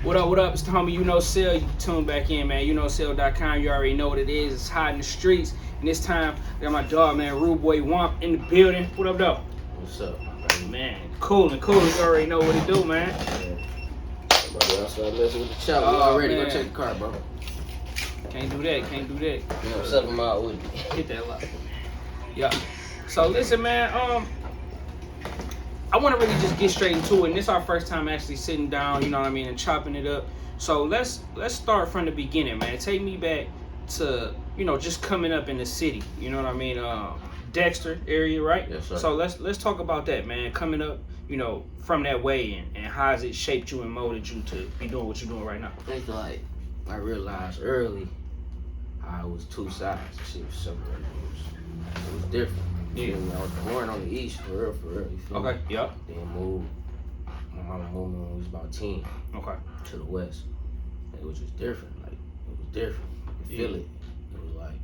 What up, what up? It's the homie, you know Sell. You tune back in, man. You know Sell.com. You already know what it is. It's hot in the streets. And this time, I got my dog, man, RudeBoy Whomp in the building. What up, though? What's up, man? Cool. You already know what it do, man. Brother, outside messing with the chopper. You already go check the car, bro. Can't do that. You know, 7 mile with me. Hit that lock. Yeah. So listen, man. I want to really just get straight into it. And this is our first time actually sitting down, you know what I mean, and chopping it up. So let's start from the beginning, man. Take me back to, you know, just coming up in the city. You know what I mean? Dexter area, right? Yes, sir. So let's talk about that, man. Coming up, you know, from that way and how has it shaped you and molded you to be doing what you're doing right now? It's like I realized early how it was two sides. The shit was separated. It was different. Yeah. I was born on the east for real. You feel me? Okay. Yep. Then moved. My mama moved me when we was about 10. Okay. To the west. It was just different. Like it was different. You feel it. It was like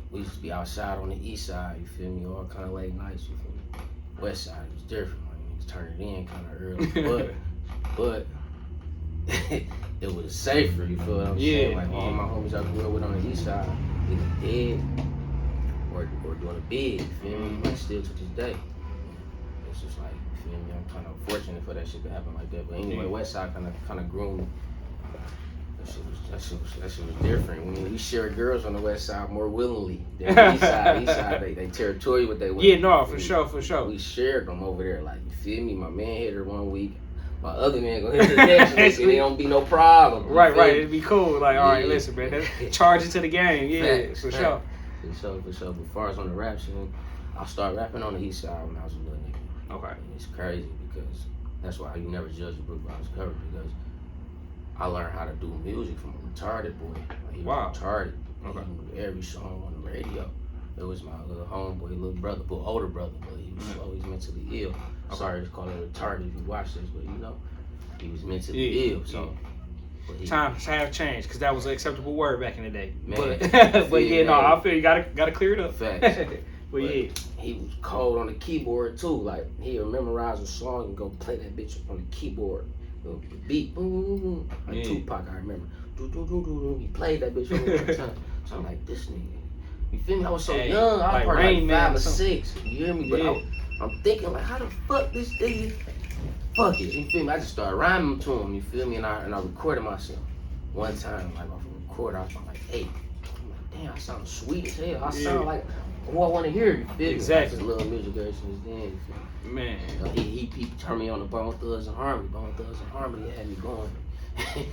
we used to be outside on the east side. You feel me? All kind of late nights. You feel me? West side it was different. Like niggas turned it in kind of early, but it was safer. You feel what I'm saying? Like all my homies I grew up with on the east side, either dead or doing a bid. You feel me? Like still to this day. It's just like, you feel me? I'm kind of fortunate for that shit to happen like that. But anyway, West Side kind of groomed. That shit was different. We shared girls on the West Side more willingly than the East Side. East Side, they territorial with they women. Yeah, no, for sure. We shared them over there. Like, you feel me? My man hit her one week. My other man gonna hit her next week, and it don't be no problem. Right. It'd be cool. Like, all right, listen, man. Let's charge it to the game. Yeah, for sure. For sure. But as far as on the rap scene, I started rapping on the East Side when I was a little nigga. Okay. And it's crazy because that's why you never judge a book by its cover, because I learned how to do music from a retarded boy. Like, he was retarded. Okay. He knew every song on the radio. It was my little homeboy, little brother, but older brother, but he was always mentally ill. Okay. Sorry to call it retarded if you watch this, but you know, he was mentally ill. So. Times have changed, because that was an acceptable word back in the day. Man, but yeah, no, I feel you gotta clear it up. Facts. but yeah, he was cold on the keyboard too. Like he'll memorize a song and go play that bitch on the keyboard. The beat, boom, boom, boom. Like Tupac, I remember. He played that bitch all the time. So I'm like, this nigga. You feel me? I was so young. I was probably like 5 or 6. You hear me? But I'm thinking like, how the fuck this nigga? Fuck it, you feel me? I just started rhyming to him, you feel me? And I recorded myself. One time, like off a recorder, I was like, hey, I'm like, damn, I sound sweet as hell. I sound like who I want to hear, you feel me? Exactly. I just love music ever since then, you feel me? Man. He turned me on to Bone Thugs and Harmony. Bone Thugs and Harmony had me going.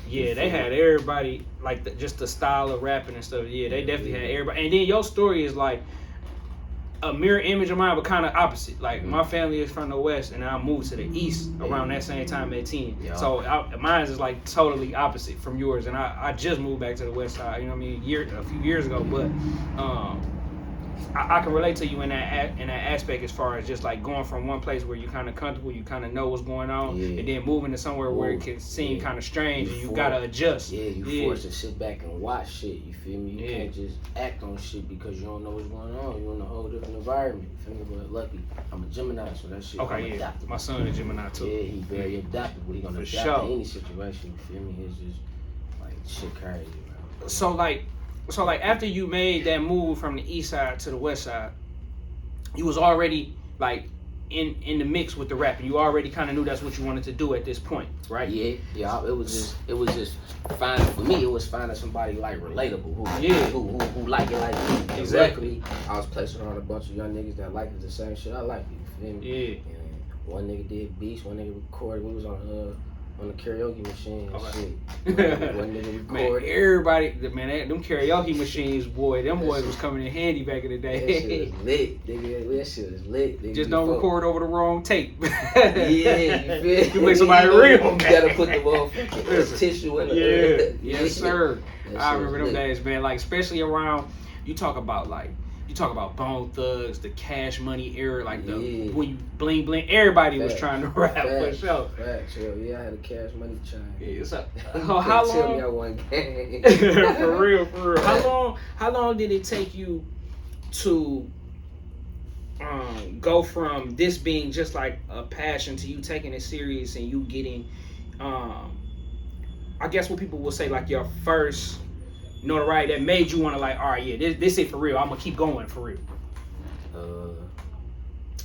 Yeah, they had everybody, like just the style of rapping and stuff. Yeah, they definitely had everybody. And then your story is like a mirror image of mine, but kind of opposite. Like my family is from the West, and I moved to the East around that same time at 10. Yeah. So mine is like totally opposite from yours, and I just moved back to the West Side. You know what I mean? A few years ago, but I can relate to you in that aspect as far as just like going from one place where you're kind of comfortable, you kind of know what's going on, and then moving to somewhere where it can seem kind of strange, and you gotta adjust. Yeah, you forced to sit back and watch shit. You feel me? You can't just act on shit because you don't know what's going on. You're in a whole different environment. You feel me? But lucky, I'm a Gemini, so that shit. Okay, adaptable. My son is Gemini too. Yeah, he's very adaptable. He gonna adapt to any situation. You feel me? It's just like shit crazy, bro. So like after you made that move from the East Side to the West Side, you was already like in the mix with the rap, and you already kind of knew that's what you wanted to do at this point, right? Yeah. It was just finding, for me. It was finding somebody like relatable, who like it like me. Exactly. I was placed around a bunch of young niggas that liked the same shit I like. You feel me? Yeah. And one nigga did beats, one nigga recorded. We was on the karaoke machine and shit. One nigga recorded. Man, everybody, man, them karaoke machines, boy, them boys was coming in handy back in the day. That shit was lit, nigga. That shit was lit. Nigga. Just don't record over the wrong tape. Yeah, you feel? You make somebody real. You gotta put the motherfucking tissue in the yes, sir. I remember them days, man. Like, especially around, you talk about Bone Thugs, the Cash Money era, like the when you bling bling, everybody was trying to rap for sure. Facts, yeah, I had a Cash Money chain. Yeah, so how long? Tell me I won game. For real. How long did it take you to go from this being just like a passion to you taking it serious and you getting I guess what people will say, like your first notoriety that made you want to like, all right, yeah, this it for real. I'm gonna keep going for real.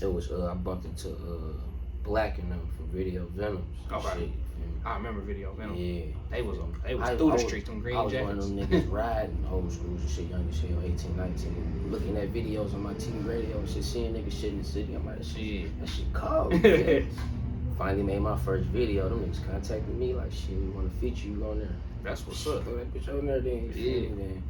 It was I bumped into Black and them from Video Venoms. Okay. Shit. I remember Video Venom. Yeah. They was through the streets, them green jackets. I was one of them niggas riding old schools and shit, young as hell, 18, 19, looking at videos on my TV radio and shit, seeing niggas shit in the city. I'm like, that shit cold. Yeah. Finally made my first video. Them niggas contacted me like, shit, we want to feature you on there. That's what's up. Throw that bitch on there then. You feel me, man?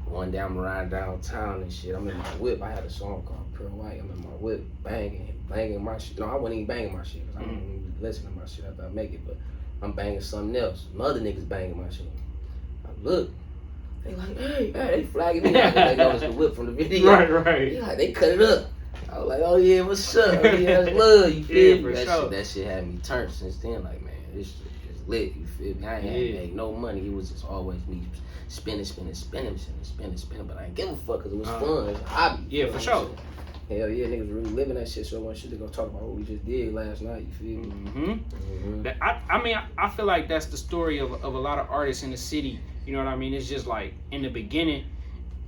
One day I'm riding downtown and shit. I'm in my whip. I had a song called Pure White. I'm in my whip banging my shit. No, I wasn't even banging my shit because I don't even listen to my shit after I make it, but I'm banging something else. Some other niggas banging my shit. I look. They like, hey, they flagging me out. They know it's the whip from the video. Right. They like, they cut it up. I was like, oh yeah, what's up? Oh yeah, that's love. You feel me? That shit had me turned since then. Like, man, this shit is lit. You feel me? I ain't made no money. It was just always me spinning. But I ain't give a fuck because it was fun. It's a hobby. Yeah, for sure. Hell yeah, niggas really living that shit. So I want shit to go talk about what we just did last night. You feel me? I mean, I feel like that's the story of a lot of artists in the city. You know what I mean? It's just like in the beginning,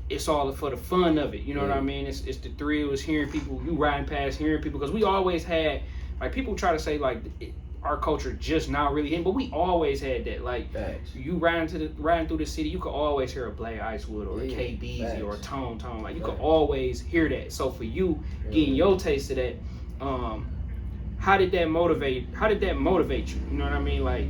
it's all for the fun of it. You know what I mean? It's the thrill. It's hearing people, you riding past, hearing people. Because we always had, like, people try to say like our culture just now really hitting, but we always had that. Like, you riding through the city, you could always hear a Black Icewood or a KBZ or a Tone. Like, you could always hear that. So for you getting your taste of that, how did that motivate you? You know what I mean? Like,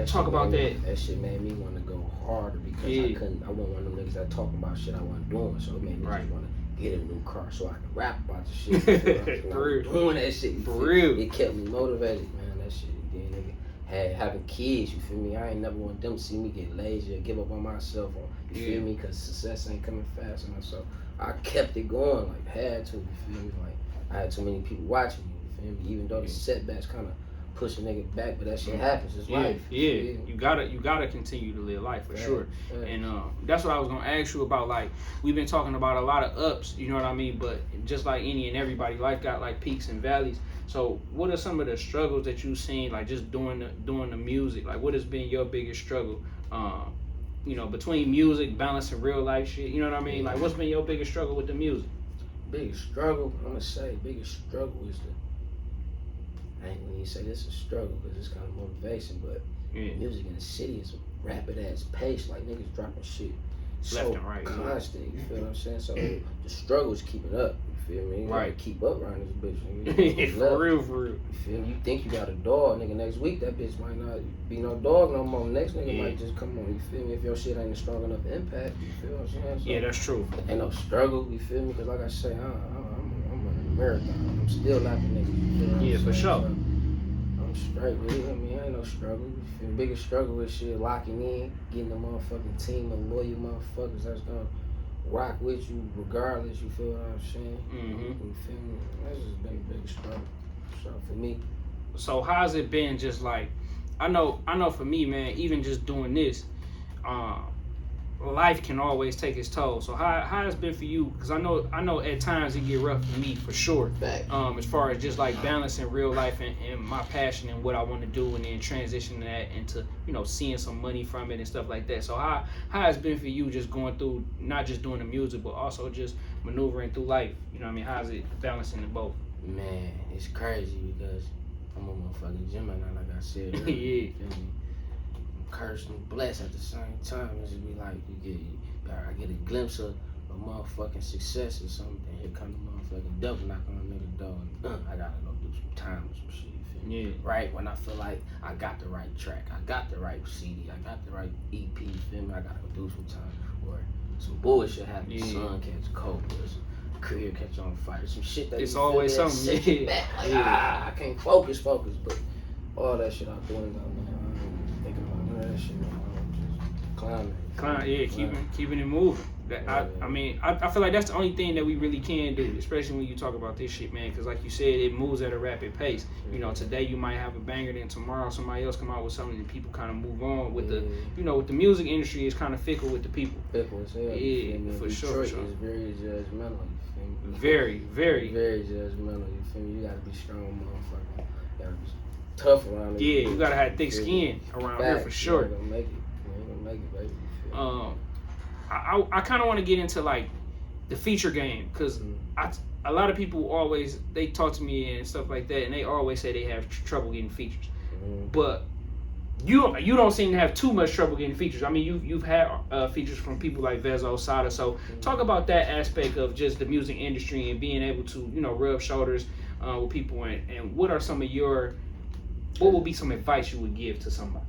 talk about that. That shit made me want to go harder because I wasn't one of them niggas that talking about shit I wasn't doing. So it made me just want to get a new car so I can rap about the shit. For real. Doing that shit. For real. It kept me motivated, man. That shit. Then nigga having kids, you feel me? I ain't never want them to see me get lazy or give up on myself. You feel me? Because success ain't coming fast enough. So I kept it going, like, had to, you feel me? Like, I had too many people watching me, you feel me? Even though the setbacks kind of push a nigga back, but that shit happens. It's life. Yeah. You gotta continue to live life for sure. And that's what I was gonna ask you about. Like, we've been talking about a lot of ups, you know what I mean? But just like any and everybody, life got like peaks and valleys. So what are some of the struggles that you've seen, like just doing the music? Like, what has been your biggest struggle? You know, between music, balancing real life shit. You know what I mean? Like, what's been your biggest struggle with the music? Biggest struggle, I'm gonna say, biggest struggle is I ain't when you say this is a struggle because it's kind of motivation, but music in the city is a rapid ass pace. Like, niggas dropping shit left and right, constant. You feel what I'm saying? So the struggle is keeping up. You feel me? You gotta keep up around this bitch. Nigga. For real. You feel me? You think you got a dog, nigga. Next week that bitch might not be no dog no more. Next nigga might just come on. You feel me? If your shit ain't a strong enough impact, you feel what I'm saying? So, yeah, that's true. Ain't no struggle. You feel me? Because like I say, I'm running a marathon. I'm still lapping niggas. You know for sure. So, I'm straight with it. I mean, ain't no struggle. The biggest struggle is shit locking in, getting a motherfucking team of loyal motherfuckers that's gonna rock with you regardless. You feel what I'm saying? You feel me? That's just been a big struggle. So for me. So how's it been? Just like, I know for me, man. Even just doing this, life can always take its toll. So how it's been for you? Because I know at times it get rough for me for sure. As far as just like balancing real life and my passion and what I want to do, and then transitioning that into, you know, seeing some money from it and stuff like that. So how it's been for you just going through, not just doing the music, but also just maneuvering through life? You know what I mean? How's it balancing the both? Man, it's crazy because I'm a motherfucking Gemini, like I said earlier. Cursed and blessed at the same time. It's just be like I get a glimpse of a motherfucking success or something. Here come the motherfucking devil knocking on the door. I gotta go do some time or some shit. You feel me? Right when I feel like I got the right track, I got the right CD, I got the right EP. You feel me? I gotta go do some time, or some bullshit happen. Sun catch cold, or some career catch on fire, some shit that it's always something. Back, like, I can't focus, but all that shit I'm doing, thinking about that shit, just climbing. Keeping it moving. I mean, I feel like that's the only thing that we really can do, especially when you talk about this shit, man. Because like you said, it moves at a rapid pace. You know, today you might have a banger, then tomorrow somebody else come out with something, and people kind of move on. With the, you know, with the music industry, it's kind of fickle with the people. Fickle as hell. Yeah, for sure. Detroit is very judgmental. You feel me? Very judgmental. You feel me? You gotta be strong, motherfucker. You gotta be tough around here. Yeah, you gotta have thick skin around here for sure. You gotta make it. make it, baby. I kind of want to get into like the feature game because a lot of people always they talk to me and stuff like that, and they always say they have trouble getting features, but you don't seem to have too much trouble getting features. I mean, you've had features from people like Vezo, Sada. So talk about that aspect of just the music industry and being able to rub shoulders with people, and what are some of what would be some advice you would give to somebody?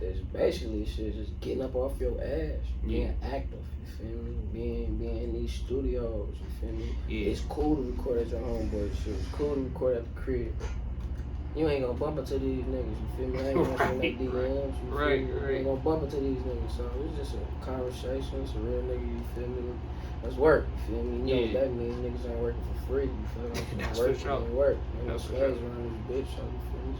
It's basically shit, just getting up off your ass, being active, you feel me? Being in these studios, you feel me? Yeah. It's cool to record at your homeboy shit. It's cool to record at the crib. You ain't gonna bump into these niggas, you feel me? I ain't gonna send no DMs, you feel me? You ain't gonna bump into these niggas, so it's just a conversation, it's a real nigga, you feel me? Let's work, you feel me? You know what that means, niggas ain't working for free, you feel me? That's work, for sure. Work. That's for sure. Around this bitch, so you feel me?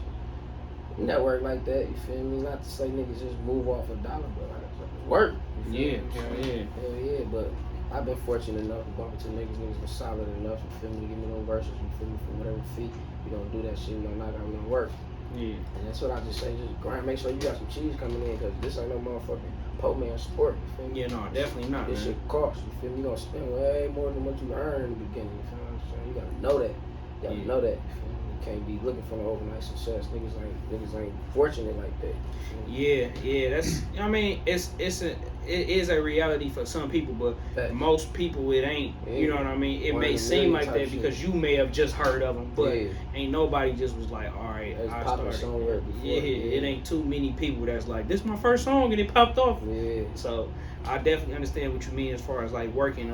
Network like that, you feel me? Not to say niggas just move off a dollar, but like, work. Yeah. Hell yeah, but I've been fortunate enough to bump into niggas been solid enough, you feel me, to give me no verses, you feel me, for whatever fee. You don't do that shit, you don't knock out no work. Yeah. And that's what I just say, just grind, make sure you got some cheese coming in, because this ain't no motherfucking po man sport, you feel me? Yeah, no, definitely not, This shit costs, you feel me? You gonna spend way more than what you earn in the beginning, you feel what I'm saying? You gotta know that. You gotta know that, you feel me? You can't be looking for no overnight success. Niggas ain't fortunate like that. Yeah, that's. I mean, it is a reality for some people, but most people it ain't. You know what I mean? It may seem like that because you may have just heard of them, but ain't nobody just was like, all right, I started. Somewhere before. It ain't too many people that's like, this is my first song and it popped off. Yeah. So I definitely understand what you mean as far as like working.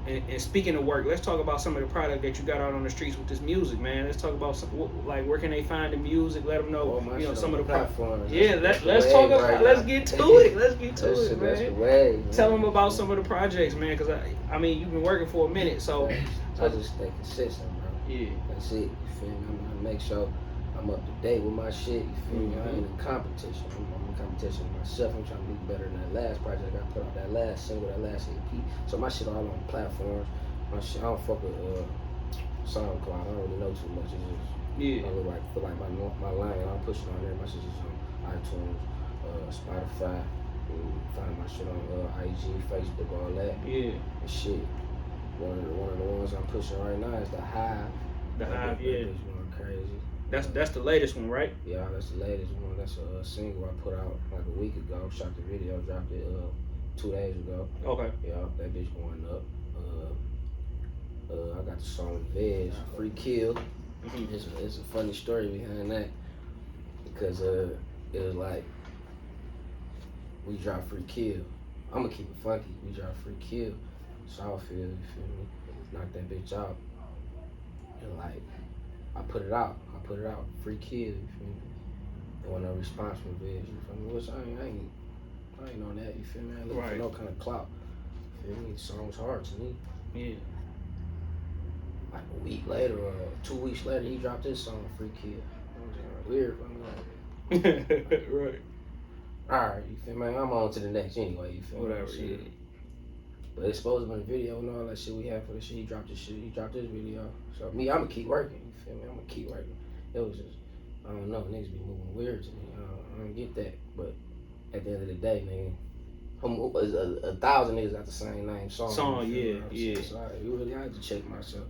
And speaking of work, let's talk about some of the product that you got out on the streets with this music, man. Let's talk about like where can they find the music? Let them know, some of the platforms. Yeah, let's talk about. Let's get to it. Let's get to it, man. That's the way, man. Tell them about some of the projects, man. Because I mean, you've been working for a minute, so I just stay consistent, bro. Yeah, that's it. You feel me? I'm gonna make sure I'm up to date with my shit. You feel me? I ain't in competition. I'm in competition with myself. I'm trying to be better than that last project I put out, that last single, that last EP. So my shit all on platforms. My shit, I don't fuck with SoundCloud. I don't really know too much. It's just I really feel like my line. I'm pushing on there. My shit is on iTunes, Spotify. You find my shit on IG, Facebook, all that. Yeah. And shit. One of the ones I'm pushing right now is the Hive. The Hive, yeah. It's going crazy. That's the latest one, right? Yeah, that's the latest one. That's a single I put out like a week ago. Shot the video, dropped it 2 days ago. Okay. Yeah, that bitch going up. I got the song Veg, Free Kill. It's a funny story behind that because it was like we dropped Free Kill. I'ma keep it funky. We dropped Free Kill. Southfield, you feel me? Knock that bitch out. And like I put it out, Free Kill, you feel me? There wasn't no response from Veg, you feel me? Which I ain't on that, you feel me? I ain't looking for no kind of clout. You feel me? The song's hard to me. Yeah. Like a week later or 2 weeks later, he dropped this song, Free Kill. I was like, weird, I'm like, right. Alright, you feel me? I'm on to the next anyway, you feel me? Whatever, yeah. But it's supposed to be a video and all that shit we had for the shit. He dropped this video. So me, I'ma keep working, you feel me? I'ma keep working. It was just, I don't know, niggas be moving weird to me. I don't get that. But at the end of the day, man, 1,000 niggas got the same name song. Yeah. So you really had to check myself.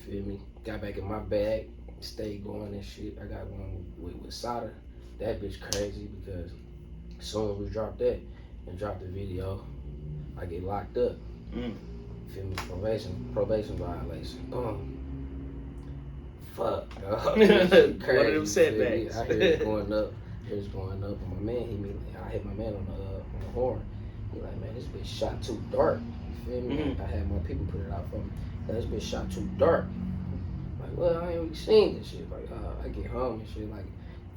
Feel me? Got back in my bag, stayed going and shit. I got one with Sada. That bitch crazy because as soon as we dropped that and dropped the video, I get locked up. Feel me? Probation violation. Boom. Fuck. One of them setbacks. I hear it going up. And my man hit me. I hit my man on the horn. He like, man, this bitch shot too dark. You feel me? I had my people put it out for me. This bitch shot too dark. Like, well, I ain't really seen this shit. Like, I get home and shit. Like,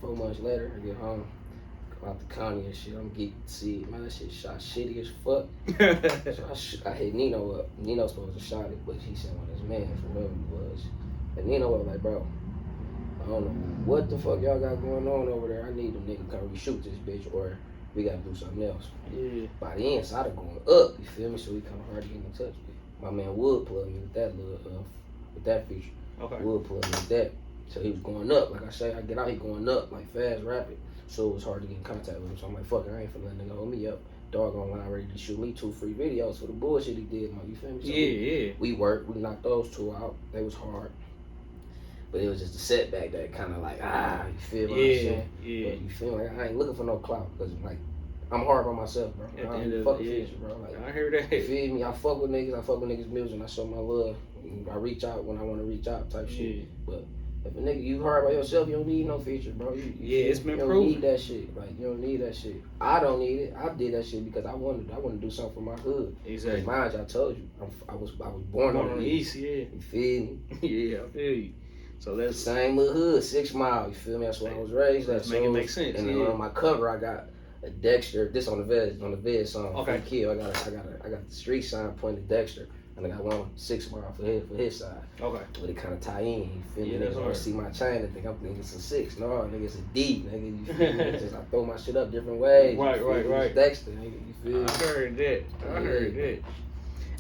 4 months later, I get home, go out the county and shit. I'm getting to see it. Man, that shit shot shitty as fuck. So I hit Nino up. Nino supposed to shot it, but he sent one of his mans, whoever he was. And Nino was like, bro, I don't know what the fuck y'all got going on over there. I need them niggas to come reshoot this bitch or we gotta do something else. Yeah. By the end, Sada going up, you feel me? So we kind of hard to get in touch with. My man Wood plugged me with that with that feature. Okay. Wood plugged me with that. So he was going up. Like I say, I get out, he going up, like fast, rapid. so it was hard to get in contact with him. So I'm like, fuck it, I ain't finna let nigga hold me up. Doggone line ready to shoot me 2 free videos for the bullshit he did, man. You feel me? So we worked, we knocked those 2 out. They was hard. But it was just a setback that kind of like, you feel what I'm saying? Yeah. But you feel like I ain't looking for no clout because like I'm hard by myself, bro. At the I end ain't of fucking it, fish, bro. Like, I hear that. you feel me? I fuck with niggas music, and I show my love. I reach out when I want to reach out, type shit. But if a nigga you hard by yourself, you don't need no feature, bro. It's been you proven. don't need that shit. Like you don't need that shit. I don't need it. I did that shit because I wanted to do something for my hood. Exactly. Mind you, I told you, I was born on the east. Yeah. You feel me? Yeah, I feel you. So that's same little hood, 6 Mile. You feel me? That's where I was raised. Let's make it make sense. And then on my cover, I got a Dexter. This on the Vez song. Okay. Free Kill. I got the street sign pointing to Dexter, and I got one 6 Mile for his side. Okay. But it kind of tie in. You feel me? Yeah, that's Niggas right. see my chain and think I'm thinking it's a 6. No, nigga, it's a D. Nigga, you feel me? Just I throw my shit up different ways. Right. It's Dexter. Nigga, you feel me? I heard that. I heard that.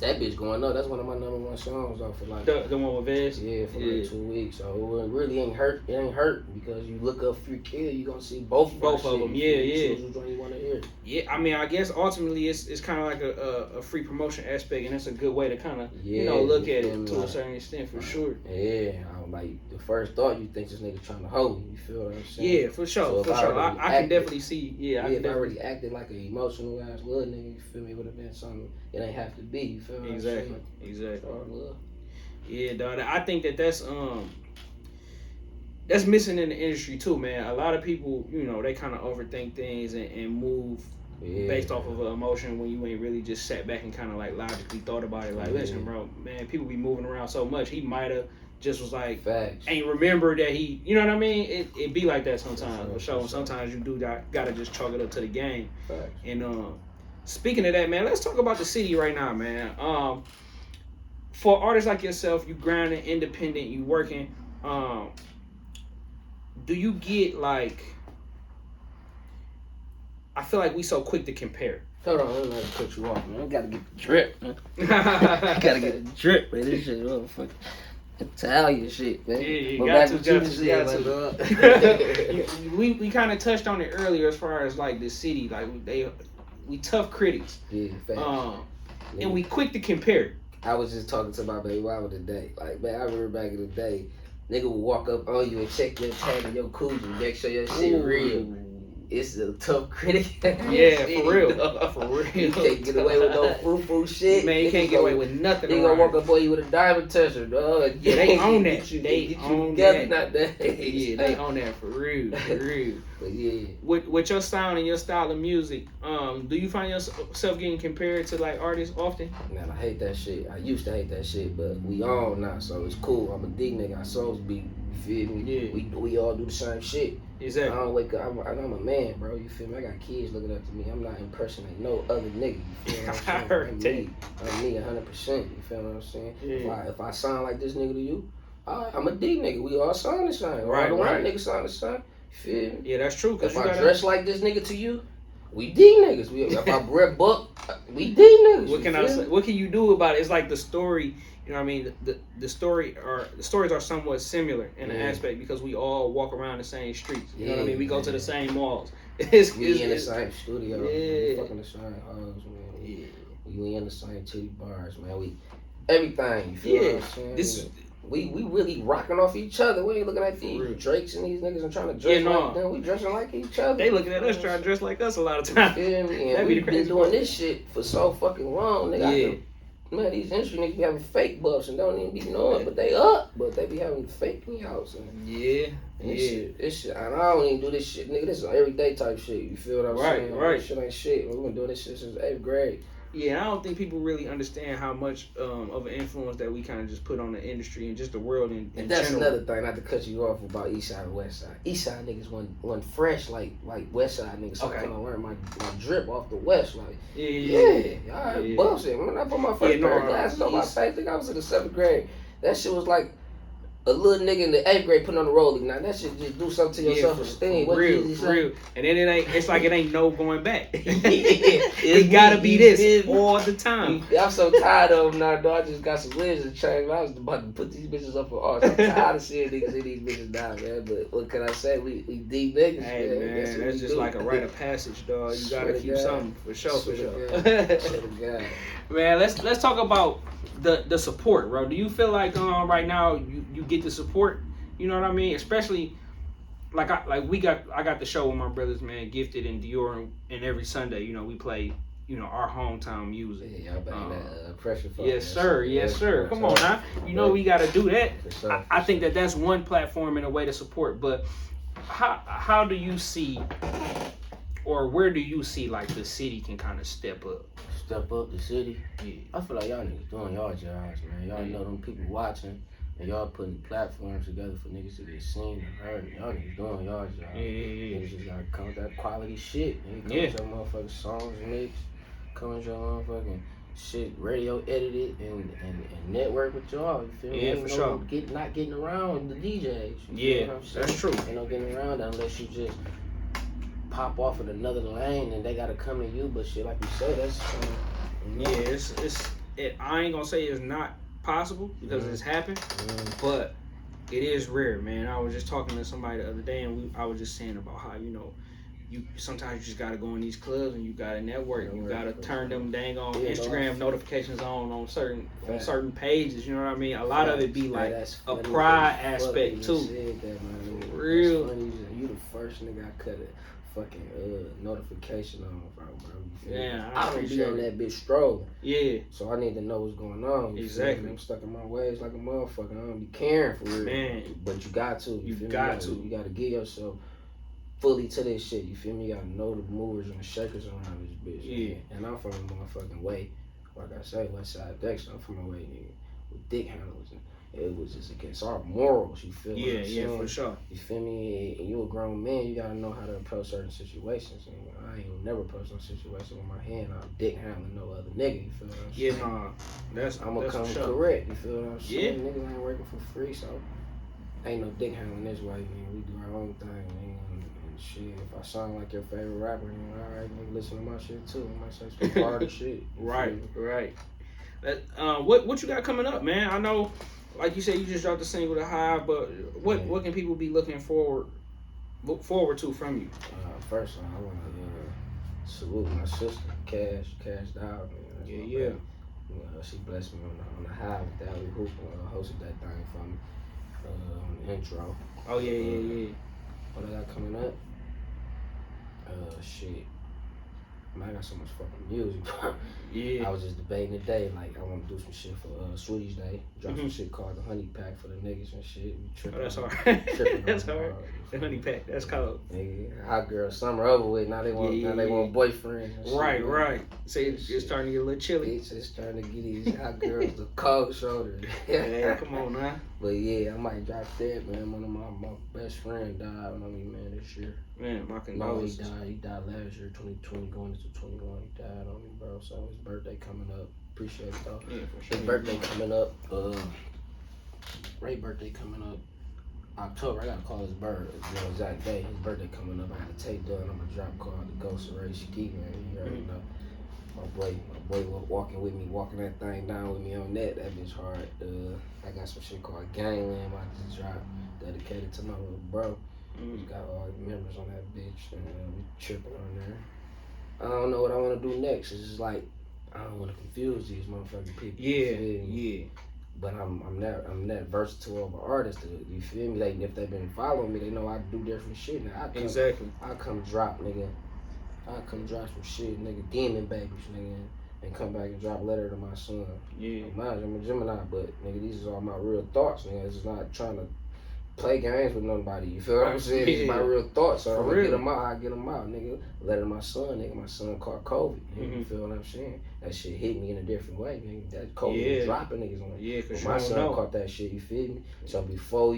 That bitch going up. That's one of my #1 songs off for like The one with Vez? Yeah, for like 2 weeks. So it really ain't hurt. It ain't hurt because you look up Free Kill, you gonna see both of them. Yeah. Choose which one you wanna hear. Yeah, I mean, I guess ultimately it's kind of like a free promotion aspect, and it's a good way to kind of look at it to a certain extent for sure. Yeah, like the first thought you think this nigga trying to hold you. You feel what I'm saying? Yeah, for sure, I can definitely see. Yeah, if I already acted like an emotional ass little nigga, you feel me? It would have been something. It ain't have to be. You feel me? Exactly. Love. Yeah, dog. I think that's missing in the industry too, man. A lot of people, they kind of overthink things and move based off of an emotion when you ain't really just sat back and kind of like logically thought about it. Like, listen, bro, man, people be moving around so much. He might have just was like, facts. Ain't remember that he, you know what I mean? It be like that sometimes. For sure. Sometimes you do gotta just chalk it up to the game. Facts. And speaking of that, man, let's talk about the city right now, man. For artists like yourself, you grinding, independent, you working. Do you get like? I feel like we so quick to compare. Hold on, I'm gonna cut you off, man. I gotta get the drip, man. I gotta get the drip, man. This shit, motherfucker. Italian shit, man. Yeah, you got to. We kind of touched on it earlier as far as like the city, like we tough critics. Yeah, facts. And we quick to compare. I was just talking to my baby mama today. Like, man, I remember back in the day, nigga would walk up on you and check your tag and your coochie, make sure your shit real. It's a tough critic. Yeah, for real. For real. You can't get away with no foo-foo shit. Man, you can't get away with nothing. They gonna walk up on you with a diamond tester, dog. Yeah, they own that. They own that. Not that. Yeah, they own that for real. But yeah. With your sound and your style of music, do you find yourself getting compared to like artists often? Man, I hate that shit. I used to hate that shit, but we all now, so it's cool. I'm a D nigga. Our souls beat. You feel me? Yeah. We all do the same shit. Exactly. I don't wake up. I'm a man, bro. You feel me? I got kids looking up to me. I'm not impersonating no other nigga. You feel what I'm saying? I heard I'm that. me 100%. You feel what I'm saying? Yeah. If I sound like this nigga to you, I'm a D nigga. We all sound the same. Right. All the white niggas sound the same. You feel me? Yeah, that's true. If I dress like this nigga to you, we D niggas. If I rep buck, we D niggas. What can you do about it? It's like the story. You know what I mean? The stories are somewhat similar in an aspect because we all walk around the same streets. You know what I mean? We go to the same malls. We in the same studio. We fucking the same hoes, man. We in the same titty bars, man. We everything. You feel what I'm saying? We really rocking off each other. We ain't looking at these Drakes and these niggas and trying to dress like them. We dressing like each other. They looking at us trying to dress like us a lot of times. You feel me? And we've been doing this shit for so fucking long, nigga. Man, these industry niggas be having fake buffs and don't even be knowing, but they up. But they be having fake me outs. This shit, and I don't even do this shit, nigga. This is everyday type shit. You feel what I'm saying? Right. This shit ain't shit. We've been doing this shit since 8th grade. Yeah, I don't think people really understand how much of an influence that we kind of just put on the industry and just the world in and that's general. Another thing, not to cut you off about East Side and West Side. East Side niggas wasn't fresh like West Side niggas. So I kind of learned my drip off the West. Like, y'all bullshit. When I put my first pair of glasses on my face, I think I was in the 7th grade. That shit was like a little nigga in the 8th grade putting on the roller. Now that shit just do something to your self-esteem. For real. And then it's like it ain't no going back. It gotta be this all the time. I'm so tired of them now, dog. I just got some lids to change. I was about to put these bitches up for art. I'm tired of seeing niggas in these bitches now, man. But what can I say? We deep niggas, hey, man. That's just like a rite of passage, dog. You gotta keep something for sure. Man, let's talk about the support, bro. Do you feel like right now you get the support? You know what I mean? Especially I got the show with my brothers, man, Gifted and Dior, and every Sunday, you know, we play, you know, our hometown music. Yeah, y'all bang that pressure. Yes, sir. Come on, now. You know we got to do that. I think that's one platform in a way to support. But how do you see, or where do you see like the city can kind of step up? Step up the city? Yeah. I feel like y'all niggas doing y'all jobs, man. Y'all know them people watching, and y'all putting platforms together for niggas to get seen and heard. Y'all niggas doing y'all jobs. Yeah. Niggas just gotta come with that quality shit. Niggas come with your motherfucking songs mixed, come with your motherfucking shit radio edited and network with y'all. You feel me? Yeah, for sure. Not getting around the DJs. Yeah, that's true. Ain't no getting around that unless you just pop off in another lane and they gotta come to you. But shit, like you say, that's I ain't gonna say it's not possible because it's happened, but it is rare, man. I was just talking to somebody the other day, and I was just saying about how, you know, you sometimes you just gotta go in these clubs and you gotta network. You gotta turn them dang on Instagram notifications on certain pages. You know what I mean? A lot of it be like a pride aspect too. Real. You the first nigga I cut it. Fucking notification on, bro. Yeah, I don't be on that bitch strolling. Yeah. So I need to know what's going on. Exactly. I'm stuck in my ways like a motherfucker. I don't be caring for real. Man. But you got to. You feel got me? to. You gotta give yourself fully to this shit. You feel me? You gotta know the movers and the shakers around this bitch. Yeah. Man. And I'm from the motherfucking way. Like I say, West Side Dexter. I'm from the way, nigga, with dick handlers. It was just against our morals, you feel me? Yeah, for sure. You feel me? And you a grown man, you gotta know how to approach certain situations. And I ain't never approach no situation with my hand out dick handling no other nigga, you feel what I'm saying? Yeah, I'm gonna come correct, you feel what I'm saying? Niggas ain't working for free, so ain't no dick handling this way, man. We do our own thing, man. And shit, if I sound like your favorite rapper, you know, alright, nigga, listen to my shit too. I might say some harder shit. Right. What you got coming up, man? I know, like you said, you just dropped the single "The Hive," but what can people be look forward to from you? First of all, I want to salute my sister, Cash Dog. Man. Yeah. She blessed me on the Hive with that. We hosted that thing for me on the intro. Oh yeah. What I got coming up? Shit. Man, I got so much fucking music. Yeah. I was just debating today, like I want to do some shit for Sweeties Day. Drop some shit called the Honey Pack for the niggas and shit. That's hard. That's hard. The Honey Pack. That's cold. Nigga, hot girl summer over with. Now they want boyfriends. Right. Say it's starting to get a little chilly. It's just starting to get these hot girls the cold shoulder. Yeah, come on, man. But yeah, I might drop that, man. One of my best friend died on me, man, this year. Man, my condolences. No, he died last year, 2020, going into 21. He died on me, bro. So his birthday coming up. Appreciate it, though. Yeah, for sure. His birthday coming up. Ray's birthday coming up. October. I gotta call his bird. The exact day. His birthday coming up. I got the tape done. I'm gonna drop called The Ghost of Ray Ski, man. You already know. My boy was walking with me, walking that thing down with me on that. That bitch hard. I got some shit called Gangland. I just dropped, dedicated to my little bro. We got all the members on that bitch, and we tripping on there. I don't know what I want to do next. It's just like I don't want to confuse these motherfucking people. Yeah. But I'm that versatile of an artist. You feel me? Like if they've been following me, they know I do different shit. Now I come drop, nigga. I come drop some shit, nigga. Demon Babies, nigga. And come back and drop a letter to my son. Yeah. I'm a Gemini, but nigga, these are all my real thoughts, nigga. It's not trying to play games with nobody. You feel what I'm saying? It's my real thoughts. So I'm gonna get them out. I get them out, nigga. Letter to my son, nigga. My son caught COVID. You feel what I'm saying? That shit hit me in a different way, nigga. That COVID was dropping niggas on it. Yeah, cause my son caught that shit. You feel me? So before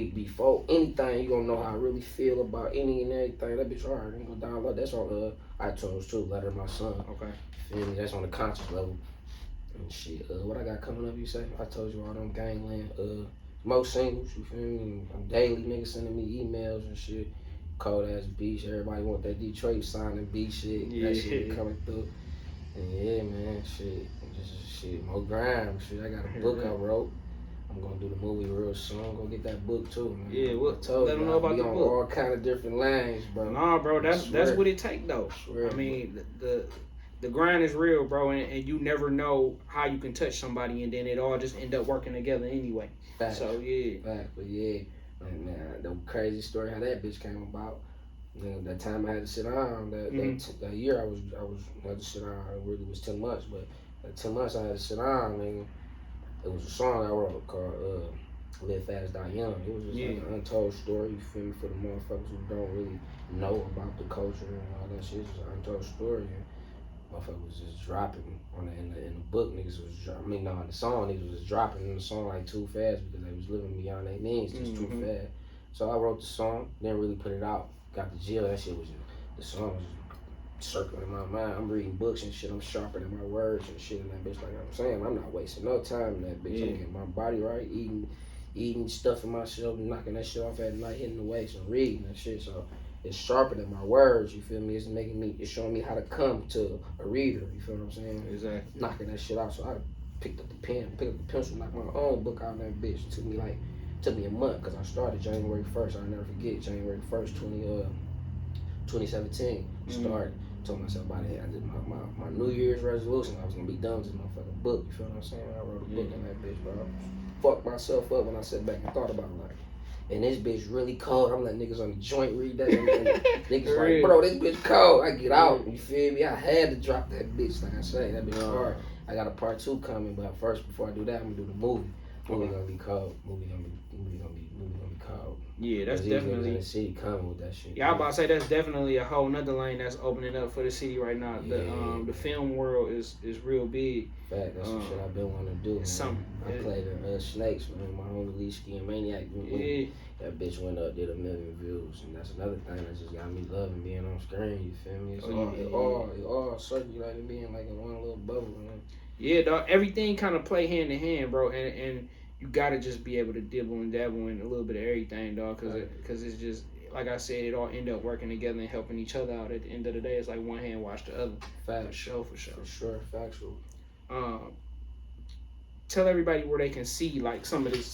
anything, you gonna know how I really feel about any and everything. That bitch hard. Ain't gonna download. That's on iTunes too. Letter to my son. Okay. You feel me? That's on the conscious level. And shit. What I got coming up? You say? I told you all them Gangland. more singles, you feel me? I'm daily niggas sending me emails and shit. Cold ass beats. Everybody want that Detroit signing beat shit. Yeah. That shit be coming through. And yeah, man, shit. Just shit, more grind. Shit, I got a book I wrote. I'm gonna do the movie real soon. Go get that book too, man. Yeah, I told let them you, know about be the on book. all kind of different lanes, bro. Nah, bro, that's what it take though. Swear, I mean, the grind is real, bro, and you never know how you can touch somebody, and then it all just end up working together anyway. Fact. So yeah. Fact, but yeah, man, the crazy story how that bitch came about. You know, that time I had to sit down, that year I had to sit down. It really was 10 months, but that 10 months I had to sit down, nigga. It was a song I wrote called Live Fast, Die Young. It was just like an untold story, you feel me, for the motherfuckers who don't really know about the culture and all that shit. It's just an untold story. And motherfuckers was just dropping in the book. Niggas was dropping. I mean, no, in the song, niggas was dropping in the song like too fast because they was living beyond their means, just too fast. So I wrote the song, didn't really put it out. Got the jail, that shit was the song was circling in my mind. I'm reading books and shit. I'm sharpening my words and shit in that bitch. Like I'm saying, I'm not wasting no time in that bitch. I'm getting my body right, eating, stuffing myself, knocking that shit off at night, hitting the weights and reading and shit. So it's sharpening my words. You feel me? It's showing me how to come to a reader. You feel what I'm saying? Exactly. Knocking that shit out. So I picked up the pen, picked up the pencil, knocked my own book out in that bitch. It took me a month because I started January 1st. I'll never forget January 1st, 2017. Started. Told myself about it. I did my New Year's resolution. I was gonna be done with this motherfucking book. You feel what I'm saying? I wrote a book in that bitch, bro. Fucked myself up when I sat back and thought about it. Like, and this bitch really cold. I'm letting niggas on the joint read that. And niggas like, bro, this bitch cold. I get out. You feel me? I had to drop that bitch. Like I say, that bitch hard. I got a part 2 coming, but first, before I do that, I'm gonna do the movie. Movie gonna be cold. Movie gonna be cold. Yeah, that's definitely in the city coming with that shit. Yeah, I'm about to say that's definitely a whole nother lane that's opening up for the city right now. The film world is real big. Fact, that's some shit I've been wanting to do. I played in Snakes, man. My own release Ski and Maniac. That bitch went up, did 1 million views, and that's another thing that just got me loving being on screen. You feel me? It all circulated being like in one little bubble, man. Yeah, dog. Everything kind of play hand in hand, bro, and you gotta just be able to dibble and dabble in a little bit of everything, dog, because it's just, like I said, it all end up working together and helping each other out. At the end of the day, it's like one hand wash the other. Fact. For sure. For sure, factual. Tell everybody where they can see like some of these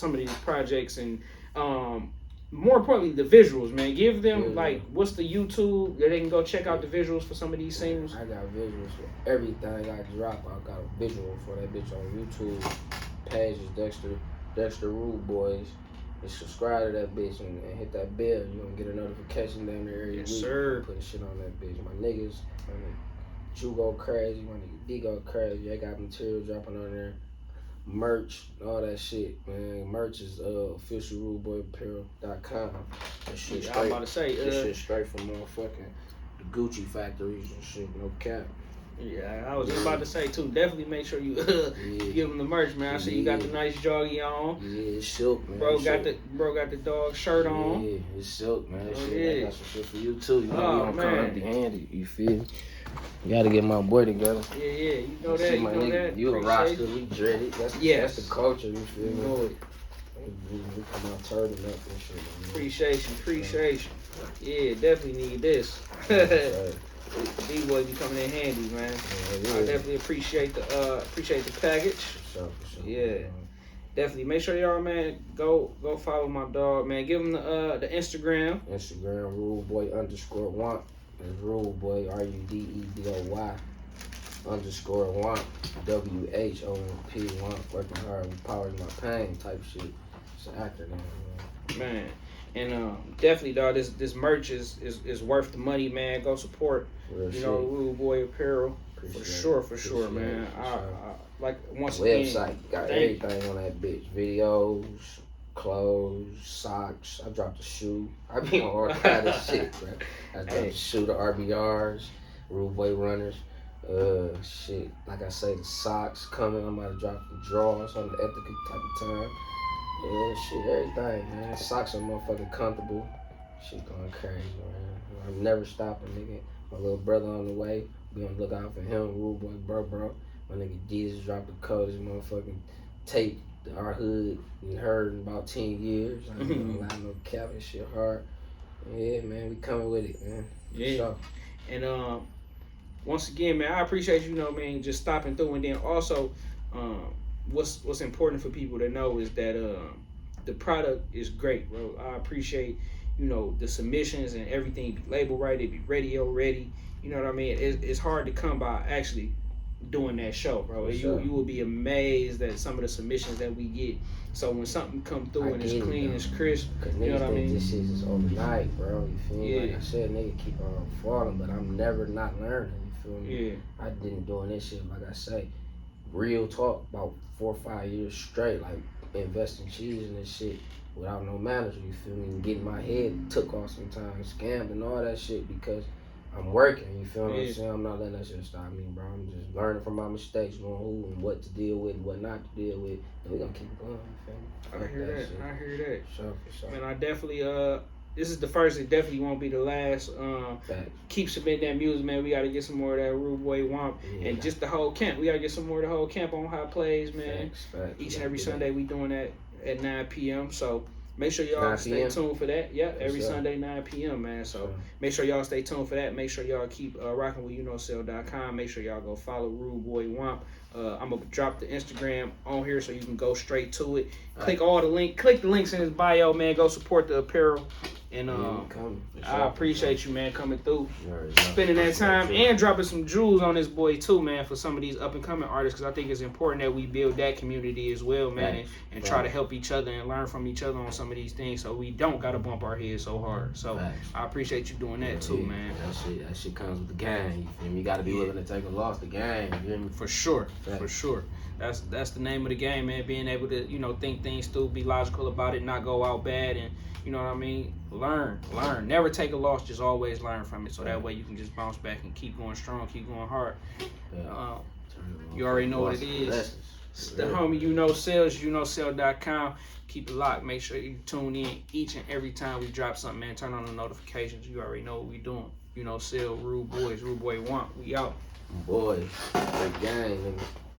projects and more importantly the visuals, man. Give them like what's the YouTube that they can go check out the visuals for some of these singles. I got visuals for everything I drop. I got a visual for that bitch on YouTube. Page is Dexter RudeBoy. And subscribe to that bitch and hit that bell. You're gonna get a notification down there every week. Sir. Putting shit on that bitch. My niggas, Jew go crazy. My nigga D go crazy. I got material dropping on there. Merch, all that shit, man. Merch is official RudeBoyApparel.com. That shit straight. I'm about to say, this shit straight from motherfucking the Gucci factories and shit. No cap. Yeah, I was just about to say too. Definitely make sure you give them the merch, man. I see you got the nice joggy on. Yeah, it's silk, man. Bro got the dog shirt on. Yeah, it's silk, man. I got some shit for you too. You know, you don't come empty handed. You feel me? You gotta get my boy together. Yeah, you know that. You know that. You a roster, we dreaded. That's the culture. You feel me? You know it. We come out turning up and shit. Man. Appreciation. Yeah, definitely need this. D-Boy be coming in handy, man. I definitely appreciate the package. For sure. Yeah. Definitely. Make sure y'all, man, go follow my dog, man. Give him the Instagram. RudeBoy_Whomp. It's RudeBoy, RudeBoy _Whomp. WHOMP Whomp. Working hard, empowering my pain type shit. It's an acronym, man. And definitely, dog, this merch is worth the money, man. Go support, RudeBoy Apparel. For sure, man. I like once again. Website got everything on that bitch. Videos, clothes, socks. I dropped a shoe. I be on all kind of shit, bro. I dropped a shoe, the RBRs, RudeBoy runners. Shit. Like I say, the socks coming. I'm about to drop the drawers on the ethical type of time. Yeah, shit, everything, man. Socks are motherfucking comfortable. Shit going crazy, man. I'm never stopping, nigga. My little brother on the way. Be on the lookout for him, RudeBoy, bro. My nigga D just dropped the coldest motherfucking tape our hood and heard in about 10 years. I ain't gonna lie, no cap, and shit hard. Yeah, man, we coming with it, man. Yeah. Sure. And once again, man, I appreciate you know, man, just stopping through. And then also, what's important for people to know is that the product is great, bro. I appreciate, you know, the submissions and everything be labeled right, it be radio ready. You know what I mean? It's hard to come by actually doing that show, bro. Sure. You will be amazed at some of the submissions that we get. So when something come through and it's clean, it's crisp, you know what I mean? This shit is overnight, bro. You feel me? Yeah. Like I said, nigga keep on falling, but I'm never not learning. You feel me? Yeah. I didn't doing this shit, like I say, real talk, about 4 or 5 years straight, like investing cheese and this shit without no manager. You feel me? And getting my head took off sometimes, scammed and all that shit because I'm working, you feel what I'm saying? I'm not letting that shit stop me, bro. I'm just learning from my mistakes, knowing who and what to deal with and what not to deal with. And we're gonna keep going, you feel me? I hear that. Shit. I hear that. Sure, for sure. Man, I definitely this is the first, it definitely won't be the last. Keep submitting that music, man. We gotta get some more of that RudeBoy Whomp. Yeah. And just the whole camp. We gotta get some more of the whole camp on Hot Plays, man. Facts. Each and every Sunday we doing that at 9 p.m. So make sure y'all stay tuned for that. Yeah, every Sunday 9 p.m. man. So make sure y'all stay tuned for that. Make sure y'all keep rocking with YouKnowCell.com. Make sure y'all go follow RudeBoy Whomp. I'm gonna drop the Instagram on here so you can go straight to it. Click the links in his bio, man. Go support the apparel. And I appreciate you, man, coming through, spending that time, and dropping some jewels on this boy too, man, for some of these up and coming artists, because I think it's important that we build that community as well, man, and try to help each other and learn from each other on some of these things, so we don't gotta bump our heads so hard. So I appreciate you doing that too, man. That shit comes with the game. You feel me? You gotta be willing to take a loss. The game, you hear me? For sure, for sure. That's the name of the game, man. Being able to, you know, think things through, be logical about it, not go out bad, and you know what I mean? Learn. Never take a loss, just always learn from it. So that way you can just bounce back and keep going strong, keep going hard. You already know what it is. It's the homie YouKnowCell, YouKnowCell.com. Keep it locked. Make sure you tune in each and every time we drop something, man. Turn on the notifications. You already know what we doing. YouKnowCell, Rude Boys, RudeBoy Whomp. We out. Boy, great game, nigga.